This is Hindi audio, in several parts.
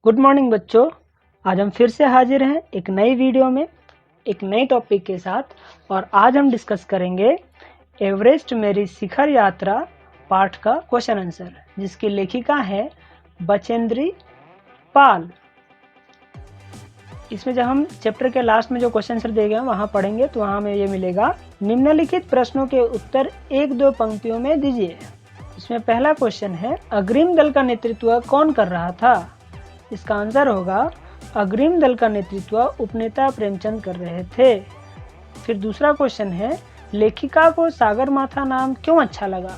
गुड मॉर्निंग बच्चों। आज हम फिर से हाजिर हैं एक नई वीडियो में एक नए टॉपिक के साथ। और आज हम डिस्कस करेंगे एवरेस्ट मेरी शिखर यात्रा पाठ का क्वेश्चन आंसर, जिसकी लेखिका है बचेंद्री पाल। इसमें जब हम चैप्टर के लास्ट में जो क्वेश्चन आंसर दिए गए वहाँ पढ़ेंगे तो वहाँ हमें ये मिलेगा, निम्नलिखित प्रश्नों के उत्तर एक दो पंक्तियों में दीजिए। इसमें पहला क्वेश्चन है, अग्रिम दल का नेतृत्व कौन कर रहा था? इसका आंसर होगा, अग्रिम दल का नेतृत्व उपनेता प्रेमचंद कर रहे थे। फिर दूसरा क्वेश्चन है, लेखिका को सागरमाथा नाम क्यों अच्छा लगा?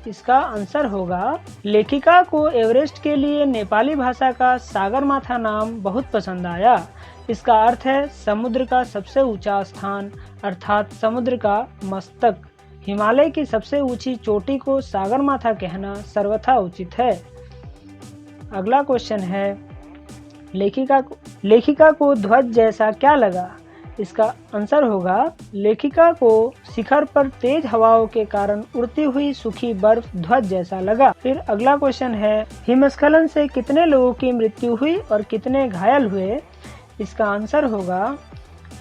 इसका आंसर होगा, लेखिका को एवरेस्ट के लिए नेपाली भाषा का सागरमाथा नाम बहुत पसंद आया। इसका अर्थ है समुद्र का सबसे ऊंचा स्थान, अर्थात समुद्र का मस्तक। हिमालय की सबसे ऊंची चोटी को सागरमाथा कहना सर्वथा उचित है। अगला क्वेश्चन है, लेखिका को ध्वज जैसा क्या लगा? इसका आंसर होगा, लेखिका को शिखर पर तेज हवाओं के कारण उड़ती हुई सूखी बर्फ ध्वज जैसा लगा। फिर अगला क्वेश्चन है, हिमस्खलन से कितने लोगों की मृत्यु हुई और कितने घायल हुए? इसका आंसर होगा,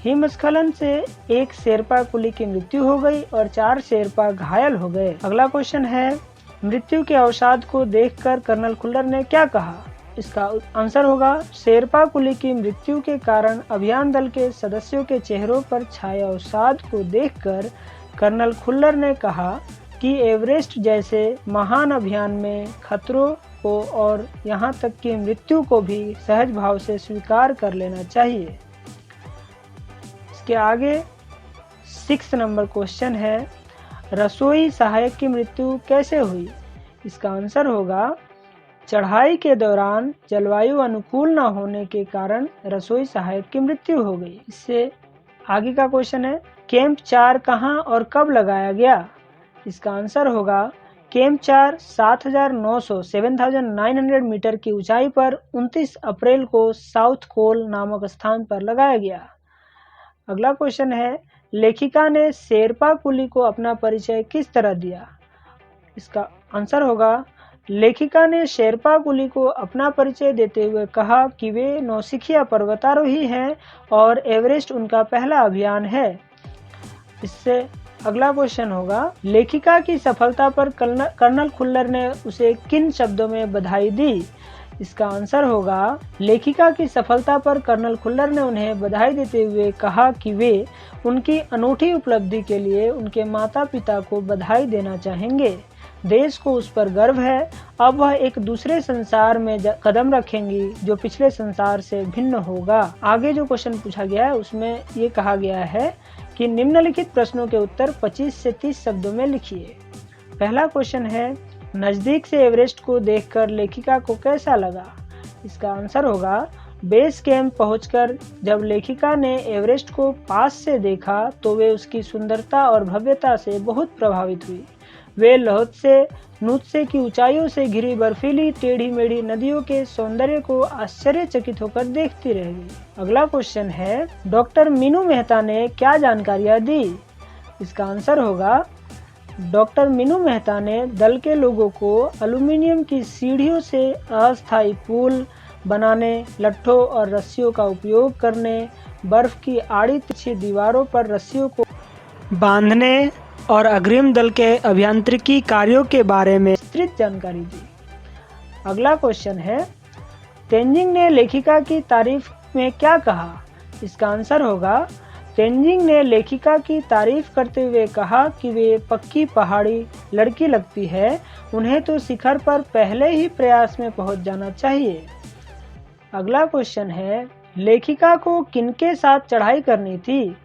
हिमस्खलन से एक शेरपा कुली की मृत्यु हो गई और 4 शेरपा घायल हो गए। अगला क्वेश्चन है, मृत्यु के अवसाद को देखकर कर्नल खुल्लर ने क्या कहा? इसका आंसर होगा, शेरपा कुली की मृत्यु के कारण अभियान दल के सदस्यों के चेहरों पर छाए अवसाद को देखकर कर्नल खुल्लर ने कहा कि एवरेस्ट जैसे महान अभियान में खतरों को और यहाँ तक कि मृत्यु को भी सहज भाव से स्वीकार कर लेना चाहिए। इसके आगे 6 नंबर क्वेश्चन है, रसोई सहायक की मृत्यु कैसे हुई? इसका आंसर होगा, चढ़ाई के दौरान जलवायु अनुकूल न होने के कारण रसोई सहायक की मृत्यु हो गई। इससे आगे का क्वेश्चन है, कैंप 4 कहां और कब लगाया गया? इसका आंसर होगा, कैंप 4 7,900 मीटर की ऊंचाई पर 29 अप्रैल को साउथ कोल नामक स्थान पर लगाया गया। अगला क्वेश्चन है, लेखिका ने शेरपा कुली को अपना परिचय किस तरह दिया? इसका आंसर होगा, लेखिका ने शेरपा कुली को अपना परिचय देते हुए कहा कि वे नौसिखिया पर्वतारोही हैं और एवरेस्ट उनका पहला अभियान है। इससे अगला क्वेश्चन होगा, लेखिका की सफलता पर कर्नल खुल्लर ने उसे किन शब्दों में बधाई दी? इसका आंसर होगा, लेखिका की सफलता पर कर्नल खुल्लर ने उन्हें बधाई देते हुए कहा कि वे उनकी अनूठी उपलब्धि के लिए उनके माता पिता को बधाई देना चाहेंगे। देश को उस पर गर्व है। अब वह एक दूसरे संसार में कदम रखेंगी जो पिछले संसार से भिन्न होगा। आगे जो क्वेश्चन पूछा गया है उसमें ये कहा गया है कि निम्नलिखित प्रश्नों के उत्तर 25 से 30 शब्दों में लिखिए। पहला क्वेश्चन है, नजदीक से एवरेस्ट को देखकर लेखिका को कैसा लगा? इसका आंसर होगा, बेस कैंप पहुंचकर जब लेखिका ने एवरेस्ट को पास से देखा तो वे उसकी सुंदरता और भव्यता से बहुत प्रभावित हुई। वे लौहत्से नुत्से की ऊंचाइयों से घिरी बर्फीली टेढ़ी मेढ़ी नदियों के सौंदर्य को आश्चर्यचकित होकर देखती रह गई। अगला क्वेश्चन है, डॉक्टर मीनू मेहता ने क्या जानकारियां दी? इसका आंसर होगा, डॉक्टर मीनू मेहता ने दल के लोगों को एल्यूमीनियम की सीढ़ियों से अस्थायी पुल बनाने, लट्ठों और रस्सियों का उपयोग करने, बर्फ की आड़ी तिरछी दीवारों पर रस्सियों को बांधने और अग्रिम दल के अभियांत्रिकी कार्यों के बारे में विस्तृत जानकारी दी। अगला क्वेश्चन है, तेंजिंग ने लेखिका की तारीफ में क्या कहा? इसका आंसर होगा, तेंजिंग ने लेखिका की तारीफ करते हुए कहा कि वे पक्की पहाड़ी लड़की लगती है, उन्हें तो शिखर पर पहले ही प्रयास में पहुंच जाना चाहिए। अगला क्वेश्चन है, लेखिका को किनके साथ चढ़ाई करनी थी?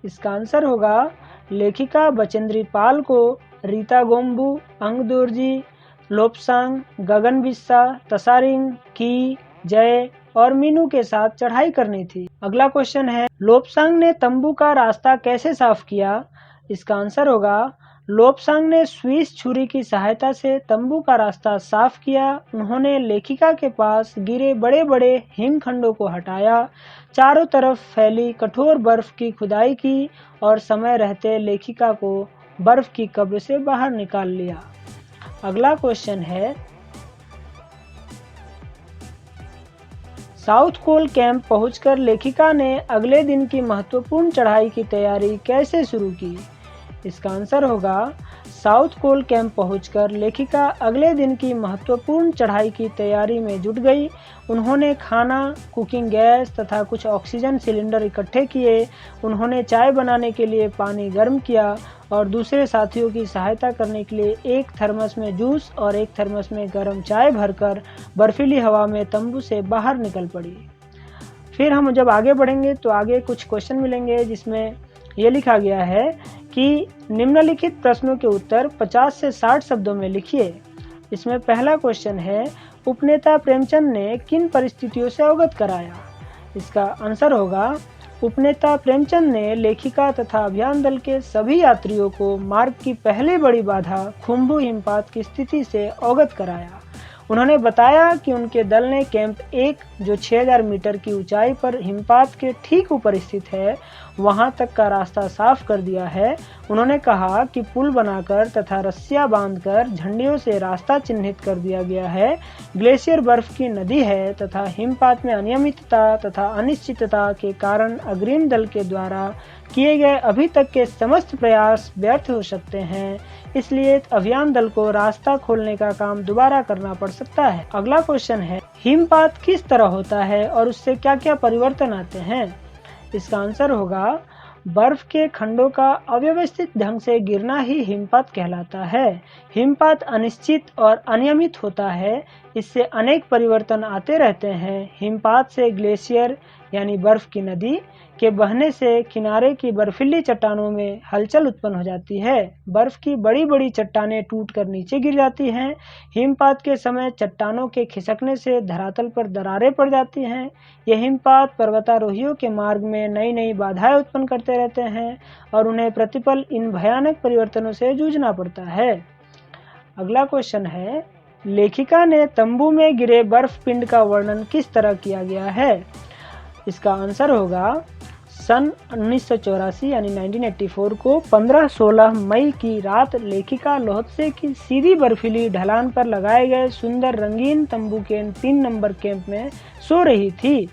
इसका आंसर होगा, लेखिका बचेंद्री पाल को रीता गोम्बू, अंगदोर्जी, लोपसांग, गगन बिस्सा, तसारिंग, की, जय और मीनू के साथ चढ़ाई करनी थी। अगला क्वेश्चन है, लोपसांग ने तंबू का रास्ता कैसे साफ किया? इसका आंसर होगा, लोपसांग ने स्विस छुरी की सहायता से तंबू का रास्ता साफ किया। उन्होंने लेखिका के पास गिरे बड़े बड़े हिमखंडों को हटाया, चारों तरफ फैली कठोर बर्फ की खुदाई की और समय रहते लेखिका को बर्फ की कब्र से बाहर निकाल लिया। अगला क्वेश्चन है, साउथ कोल कैंप पहुंचकर लेखिका ने अगले दिन की महत्वपूर्ण चढ़ाई की तैयारी कैसे शुरू की? इसका आंसर होगा साउथ कोल कैंप पहुंचकर लेखिका अगले दिन की महत्वपूर्ण चढ़ाई की तैयारी में जुट गई। उन्होंने खाना, कुकिंग गैस तथा कुछ ऑक्सीजन सिलेंडर इकट्ठे किए। उन्होंने चाय बनाने के लिए पानी गर्म किया और दूसरे साथियों की सहायता करने के लिए एक थर्मस में जूस और एक थर्मस में गर्म चाय भरकर बर्फीली हवा में तंबू से बाहर निकल पड़ी। फिर हम जब आगे बढ़ेंगे तो आगे कुछ क्वेश्चन मिलेंगे जिसमें ये लिखा गया है कि निम्नलिखित प्रश्नों के उत्तर 50 से 60 शब्दों में लिखिए। इसमें पहला क्वेश्चन है, उपनेता प्रेमचंद ने किन परिस्थितियों से अवगत कराया? इसका आंसर होगा उपनेता प्रेमचंद ने लेखिका तथा अभियान दल के सभी यात्रियों को मार्ग की पहली बड़ी बाधा खुम्बु हिमपात की स्थिति से अवगत कराया। उन्होंने बताया कि उनके दल ने कैंप 1 जो 6000 मीटर की ऊंचाई पर हिमपात के ठीक ऊपर स्थित है वहां तक का रास्ता साफ कर दिया है। उन्होंने कहा कि पुल बनाकर तथा रस्सियां बांधकर झंडियों से रास्ता चिन्हित कर दिया गया है। ग्लेशियर बर्फ की नदी है तथा हिमपात में अनियमितता तथा अनिश्चितता के कारण अग्रिम दल के द्वारा किए गए अभी तक के समस्त प्रयास व्यर्थ हो सकते हैं, इसलिए अभियान दल को रास्ता खोलने का काम दोबारा करना पड़ सकता है। अगला क्वेश्चन है, हिमपात किस तरह होता है और उससे क्या क्या परिवर्तन आते हैं? इसका आंसर होगा बर्फ के खंडों का अव्यवस्थित ढंग से गिरना ही हिमपात कहलाता है। हिमपात अनिश्चित और अनियमित होता है, इससे अनेक परिवर्तन आते रहते हैं। हिमपात से ग्लेशियर यानी बर्फ की नदी के बहने से किनारे की बर्फीली चट्टानों में हलचल उत्पन्न हो जाती है। बर्फ की बड़ी बड़ी चट्टानें टूटकर नीचे गिर जाती हैं। हिमपात के समय चट्टानों के खिसकने से धरातल पर दरारें पड़ जाती हैं। यह हिमपात पर्वतारोहियों के मार्ग में नई नई बाधाएं उत्पन्न करते रहते हैं और उन्हें प्रतिपल इन भयानक परिवर्तनों से जूझना पड़ता है। अगला क्वेश्चन है, लेखिका ने तंबू में गिरे बर्फ पिंड का वर्णन किस तरह किया गया है? इसका आंसर होगा सन 1984 यानी 1984 को 15-16 मई की रात लेखिका लोहत्से की सीधी बर्फीली ढलान पर लगाए गए सुंदर रंगीन तंबू के 3 नंबर कैंप में सो रही थी।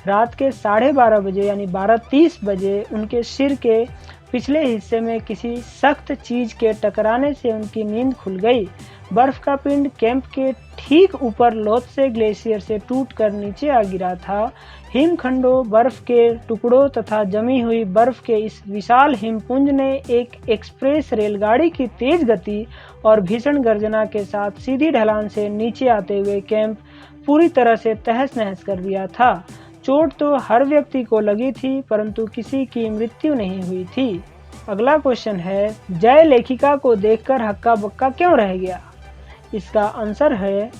रात के 12:30 बजे यानी 12:30 बजे उनके सिर के पिछले हिस्से में किसी सख्त चीज के टकराने से उनकी नींद खुल गई। बर्फ का पिंड कैंप के ठीक ऊपर लोत्से ग्लेशियर से टूटकर नीचे आ गिरा था। हिमखंडों, बर्फ के टुकड़ों तथा जमी हुई बर्फ के इस विशाल हिमपुंज ने एक एक्सप्रेस रेलगाड़ी की तेज गति और भीषण गर्जना के साथ सीधी ढलान से नीचे आते हुए कैंप पूरी तरह से तहस नहस कर दिया था। चोट तो हर व्यक्ति को लगी थी परंतु किसी की मृत्यु नहीं हुई थी। अगला क्वेश्चन है, जय लेखिका को देखकर हक्का बक्का क्यों रह गया? इसका आंसर है,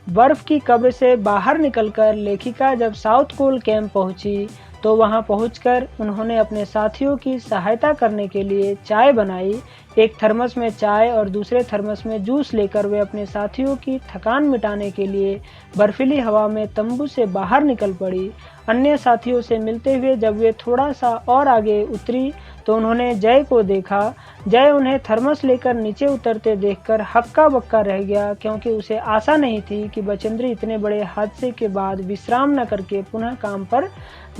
बर्फ की कब्र से बाहर निकलकर लेखिका जब साउथ कोल कैंप पहुंची तो वहां पहुंचकर उन्होंने अपने साथियों की सहायता करने के लिए चाय बनाई। एक थर्मस में चाय और दूसरे थर्मस में जूस लेकर वे अपने साथियों की थकान मिटाने के लिए बर्फीली हवा में तंबू से बाहर निकल पड़ी। अन्य साथियों से मिलते हुए जब वे थोड़ा सा और आगे उतरी तो उन्होंने जय को देखा। जय उन्हें थर्मस लेकर नीचे उतरते देखकर हक्का बक्का रह गया, क्योंकि उसे आशा नहीं थी कि बचेंद्री इतने बड़े हादसे के बाद विश्राम न करके पुनः काम पर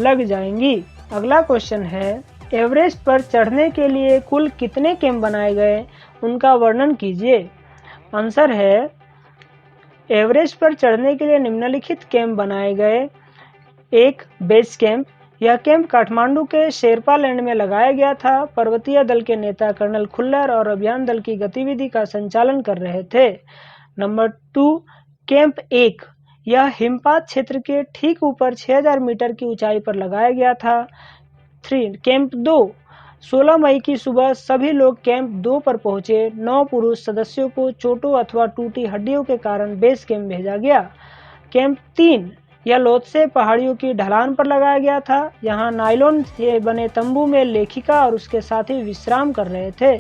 लग जाएंगी। अगला क्वेश्चन है, एवरेस्ट पर चढ़ने के लिए कुल कितने कैंप बनाए गए, उनका वर्णन कीजिए। आंसर है, एवरेस्ट पर चढ़ने के लिए निम्नलिखित कैंप बनाए गए। 1. Base camp. यह कैंप काठमांडू के शेरपा लैंड में लगाया गया था। पर्वतीय दल के नेता कर्नल खुल्लर और अभियान दल की गतिविधि का संचालन कर रहे थे। नंबर 2. कैंप 1। यह हिमपात क्षेत्र के ठीक ऊपर 6000 मीटर की ऊंचाई पर लगाया गया था। 3. कैंप 2। 16 मई की सुबह सभी लोग कैंप 2 पर पहुंचे। 9 पुरुष सदस्यों को चोटों अथवा टूटी हड्डियों के कारण बेस कैंप भेजा गया। कैंप 3। यह लोत्से पहाड़ियों की ढलान पर लगाया गया था। यहाँ नायलॉन से बने तंबू में लेखिका और उसके साथी विश्राम कर रहे थे।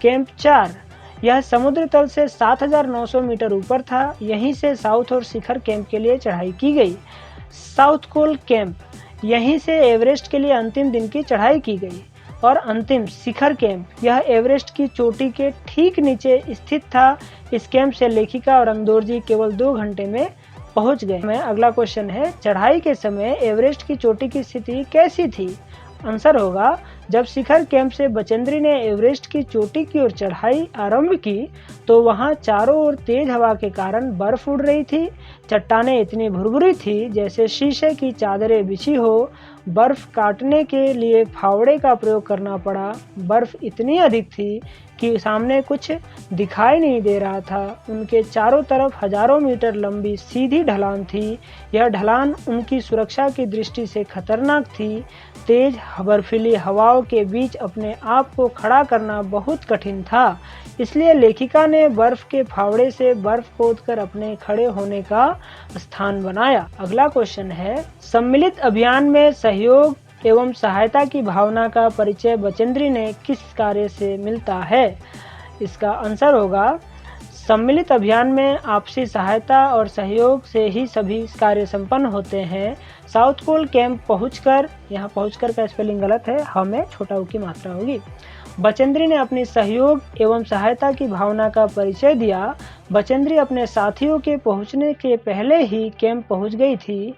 कैंप 4। यह समुद्र तल से 7900 मीटर ऊपर था। यहीं से साउथ और शिखर कैंप के लिए चढ़ाई की गई। साउथ कोल कैंप, यहीं से एवरेस्ट के लिए अंतिम दिन की चढ़ाई की गई। और अंतिम शिखर कैंप, यह एवरेस्ट की चोटी के ठीक नीचे स्थित था। इस कैंप से लेखिका और अंदोरजी केवल 2 घंटे में पहुंच गए। में अगला क्वेश्चन है, चढ़ाई के समय एवरेस्ट की चोटी की स्थिति कैसी थी? आंसर होगा, जब शिखर कैंप से बचेंद्री ने एवरेस्ट की चोटी की ओर चढ़ाई आरंभ की तो वहां चारों ओर तेज हवा के कारण बर्फ उड़ रही थी। चट्टानें इतनी भुरभुरी थी जैसे शीशे की चादरें बिछी हो। बर्फ काटने के लिए फावड़े का प्रयोग करना पड़ा। बर्फ इतनी अधिक थी कि सामने कुछ दिखाई नहीं दे रहा था। उनके चारों तरफ हजारों मीटर लंबी सीधी ढलान थी। यह ढलान उनकी सुरक्षा की दृष्टि से खतरनाक थी। तेज बर्फीली हवाओं के बीच अपने आप को खड़ा करना बहुत कठिन था, इसलिए लेखिका ने बर्फ के फावड़े से बर्फ खोदकर अपने खड़े होने का स्थान बनाया। अगला क्वेश्चन है, सम्मिलित अभियान में सहयोग एवं सहायता की भावना का परिचय बचेंद्री ने किस कार्य से मिलता है? इसका आंसर होगा, सम्मिलित अभियान में आपसी सहायता और सहयोग से ही सभी कार्य संपन्न होते हैं। साउथ पोल कैंप पहुंचकर, यहाँ पहुंचकर का स्पेलिंग गलत है, हमें छोटा ऊ की मात्रा होगी। बचेंद्री ने अपनी सहयोग एवं सहायता की भावना का परिचय दिया। बचेंद्री अपने साथियों के पहुंचने के पहले ही कैंप पहुंच गई थी।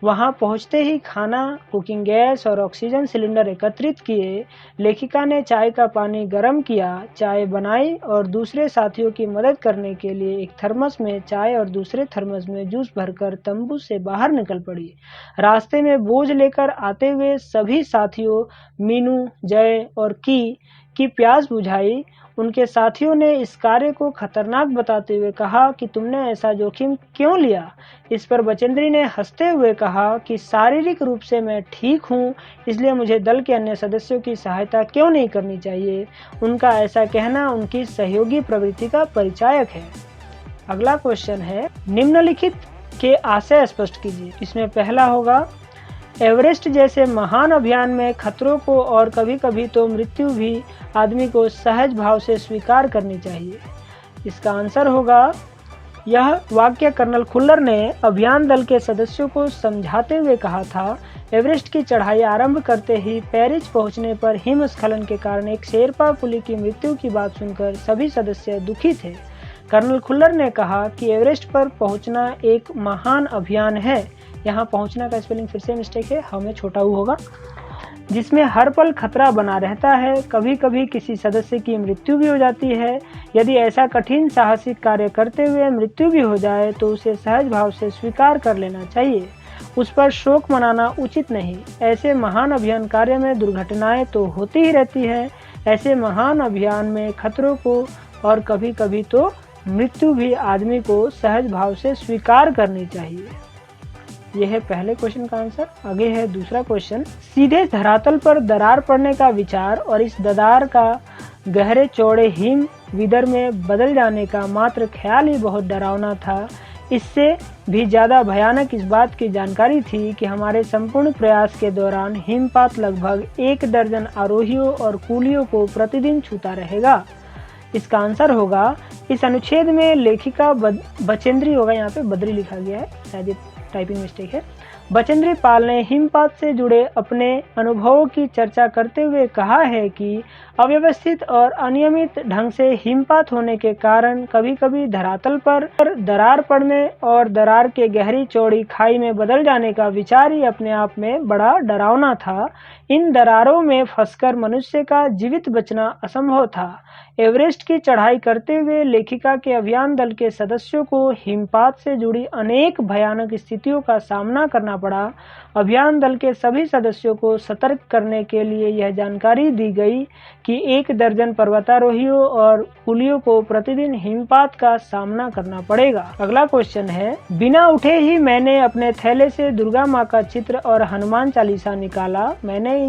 वहां पहुंचते ही खाना, कुकिंग गैस और ऑक्सीजन सिलेंडर एकत्रित किए। लेखिका ने चाय का पानी गर्म किया, चाय बनाई और दूसरे साथियों की मदद करने के लिए एक थर्मस में चाय और दूसरे थर्मस में जूस भरकर तंबू से बाहर निकल पड़ी। रास्ते में बोझ लेकर आते हुए सभी साथियों मीनू, जय और की प्यास बुझाई। उनके साथियों ने इस कार्य को खतरनाक बताते हुए कहा कि तुमने ऐसा जोखिम क्यों लिया? इस पर बचेंद्री ने हंसते हुए कहा कि शारीरिक रूप से मैं ठीक हूँ, इसलिए मुझे दल के अन्य सदस्यों की सहायता क्यों नहीं करनी चाहिए। उनका ऐसा कहना उनकी सहयोगी प्रवृत्ति का परिचायक है। अगला क्वेश्चन है, निम्नलिखित के आशय स्पष्ट कीजिए। इसमें पहला होगा, एवरेस्ट जैसे महान अभियान में खतरों को और कभी कभी तो मृत्यु भी आदमी को सहज भाव से स्वीकार करनी चाहिए। इसका आंसर होगा, यह वाक्य कर्नल खुल्लर ने अभियान दल के सदस्यों को समझाते हुए कहा था। एवरेस्ट की चढ़ाई आरंभ करते ही पेरिस पहुंचने पर हिमस्खलन के कारण एक शेरपा कुली की मृत्यु की बात सुनकर सभी सदस्य दुखी थे। कर्नल खुल्लर ने कहा कि एवरेस्ट पर पहुंचना एक महान अभियान है। यहाँ पहुंचना का स्पेलिंग फिर से मिस्टेक है, हमें छोटा ऊ होगा, जिसमें हर पल खतरा बना रहता है। कभी कभी किसी सदस्य की मृत्यु भी हो जाती है। यदि ऐसा कठिन साहसिक कार्य करते हुए मृत्यु भी हो जाए तो उसे सहज भाव से स्वीकार कर लेना चाहिए। उस पर शोक मनाना उचित नहीं। ऐसे महान अभियान कार्य में दुर्घटनाएं तो होती ही रहती है। ऐसे महान अभियान में खतरों को और कभी कभी तो मृत्यु भी आदमी को सहज भाव से स्वीकार करनी चाहिए। यह है पहले क्वेश्चन का आंसर। आगे है दूसरा क्वेश्चन, सीधे धरातल पर दरार पड़ने का विचार और इस दरार का गहरे चौड़े हिम विदर में बदल जाने का मात्र ख्याल ही बहुत डरावना था। इससे भी ज़्यादा भयानक इस बात की जानकारी थी कि हमारे संपूर्ण प्रयास के दौरान हिमपात लगभग 1 दर्जन आरोहियों और कूलियों को प्रतिदिन छूता रहेगा। इसका आंसर होगा, इस अनुच्छेद में लेखिका बचेंद्री होगा, यहाँ पे बद्री लिखा गया है, शायद टाइपिंग मिस्टेक है। बचेंद्री पाल ने हिमपात से जुड़े अपने अनुभवों की चर्चा करते हुए कहा है कि अव्यवस्थित और अनियमित ढंग से हिमपात होने के कारण कभी कभी धरातल पर दरार पड़ने और दरार के गहरी चौड़ी खाई में बदल जाने का विचार ही अपने आप में बड़ा डरावना था। इन दरारों में फंसकर मनुष्य का जीवित बचना असंभव था। एवरेस्ट की चढ़ाई करते हुए लेखिका के अभियान दल के सदस्यों को हिमपात से जुड़ी अनेक भयानक स्थितियों का सामना करना पड़ा। अभियान दल के सभी सदस्यों को सतर्क करने के लिए यह जानकारी दी गई कि 1 दर्जन पर्वतारोहियों और कुलियों को प्रतिदिन हिमपात का सामना करना पड़ेगा। अगला क्वेश्चन है, बिना उठे ही मैंने अपने थैले से दुर्गा माँ का चित्र और हनुमान चालीसा निकाला। मैंने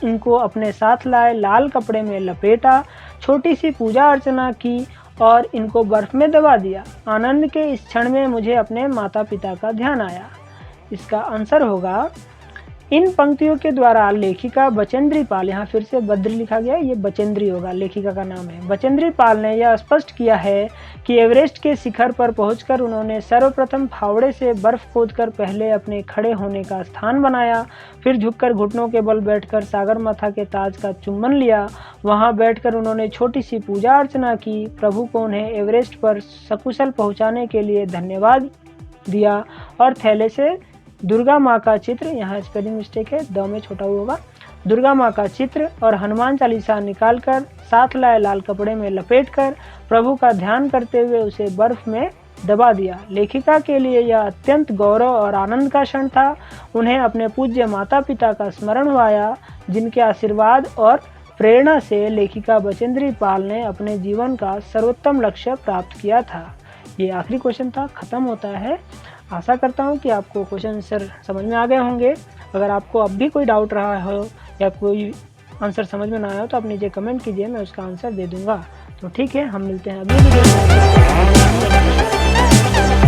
इनको अपने साथ लाए लाल कपड़े में लपेटा, छोटी सी पूजा अर्चना की और इनको बर्फ में दबा दिया। आनंद के इस क्षण में मुझे अपने माता पिता का ध्यान आया। इसका आंसर होगा, इन पंक्तियों के द्वारा लेखिका बचेंद्री पाल, यहाँ फिर से बद्री लिखा गया, ये बचेंद्री होगा, लेखिका का नाम है। बचेंद्री पाल ने यह स्पष्ट किया है कि एवरेस्ट के शिखर पर पहुंचकर उन्होंने सर्वप्रथम फावड़े से बर्फ खोदकर पहले अपने खड़े होने का स्थान बनाया, फिर झुककर घुटनों के बल बैठकर सागरमाथा के ताज का चुम्बन लिया। वहां बैठकर उन्होंने छोटी सी पूजा अर्चना की। प्रभु को उन्हें एवरेस्ट पर सकुशल पहुंचाने के लिए धन्यवाद दिया और थैले से दुर्गा माँ का चित्र, यहाँ स्पेलिंग मिस्टेक है, द में छोटा हुआ होगा, दुर्गा माँ का चित्र और हनुमान चालीसा निकालकर साथ लाए लाल कपड़े में लपेटकर प्रभु का ध्यान करते हुए उसे बर्फ में दबा दिया। लेखिका के लिए यह अत्यंत गौरव और आनंद का क्षण था। उन्हें अपने पूज्य माता पिता का स्मरण हुआ, जिनके आशीर्वाद और प्रेरणा से लेखिका बचेंद्री पाल ने अपने जीवन का सर्वोत्तम लक्ष्य प्राप्त किया था। ये आखिरी क्वेश्चन था, खत्म होता है। आशा करता हूँ कि आपको क्वेश्चन आंसर समझ में आ गए होंगे। अगर आपको अब भी कोई डाउट रहा हो या कोई आंसर समझ में ना आया हो तो आप नीचे कमेंट कीजिए, मैं उसका आंसर दे दूंगा। तो ठीक है, हम मिलते हैं अगली वीडियो में।